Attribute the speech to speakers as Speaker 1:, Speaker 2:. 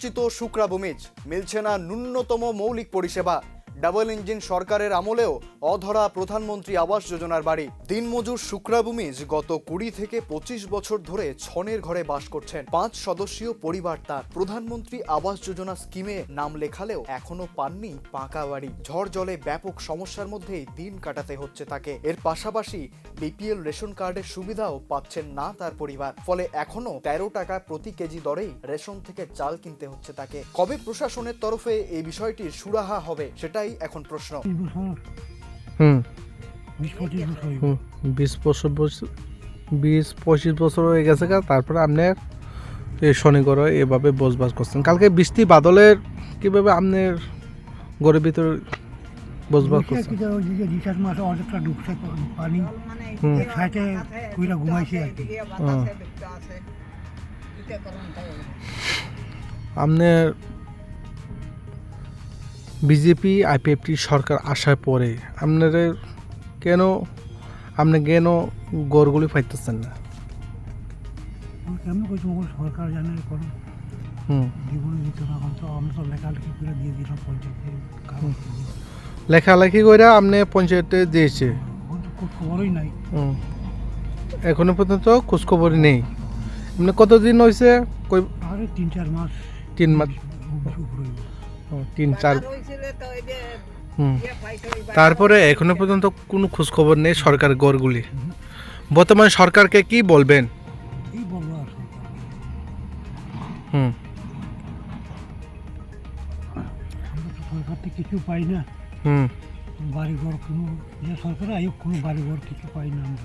Speaker 1: বঞ্চিত শুক্রাবুমিজ, মিলছে না ন্যূনতম মৌলিক পরিষেবা। ডাবল ইঞ্জিন সরকারের আমলেও অধরা প্রধানমন্ত্রী আবাস যোজনার বাড়ি। দিনমজুর শুক্রাবুমিজ গত 20 থেকে 25 বছর ধরে ছনের ঘরে বাস করছেন। 5 সদস্যীয় পরিবার তার। প্রধানমন্ত্রী আবাস যোজনা স্কিমে নাম লেখালেও এখনো পাননি পাকা বাড়ি। ঝড় জলে ব্যাপক সমস্যার মধ্যেই দিন কাটাতে হচ্ছে তাকে। এর পাশাপাশি বিপিএল রেশন কার্ডের সুবিধাও পাচ্ছেন না তার পরিবার। ফলে এখনো 13 টাকা প্রতি কেজি দরেই রেশন থেকে চাল কিনতে হচ্ছে তাকে। কবে প্রশাসনের তরফে এই বিষয়টির সুরাহা হবে সেটাই এখন প্রশ্ন।
Speaker 2: 20-25 বছর হয়ে গেছে। তারপরে আপনার এই শনিগড়ে এভাবে বসবাস করছেন। কালকে বৃষ্টি বাদলের কিভাবে আপনার ঘরের ভিতরে বসবাস করছেন?
Speaker 3: অনেকটা ডুবছে পানি সাইডে কইরা ঘুমাইছে আর কি।
Speaker 2: আপনার বিজেপি আইপিএফটি সরকার আসার পরে আপনাদের আপনি কেন গড়গুলি পাইতেছেন না?
Speaker 3: কেমন করছি সরকার জানে কোনো জীবনে দিত না। এখন তো আমরা তো লেখালেখি করে দিয়ে দিলাম পঞ্চায়েতে।
Speaker 2: লেখালেখি করে আপনি পঞ্চায়েতে দিয়েছে,
Speaker 3: খবরই নাই
Speaker 2: এখনো পর্যন্ত খোঁজখবরই নেই। আপনি কতদিন হয়েছে?
Speaker 3: আরে 3-4 মাস।
Speaker 2: 3 মাস, 3-4। তারপরে এখনো পর্যন্ত কোনো খোঁজখবর নেই সরকার গড়গুলি। বর্তমান সরকারকে কি বলবেন?
Speaker 3: কি বলবো আর আমরা তো সরকার থেকে কিছু পাই না। বাড়িঘর কোনো সরকার আয়োগ কোনো বাড়িঘর কিছু পাই না আমরা।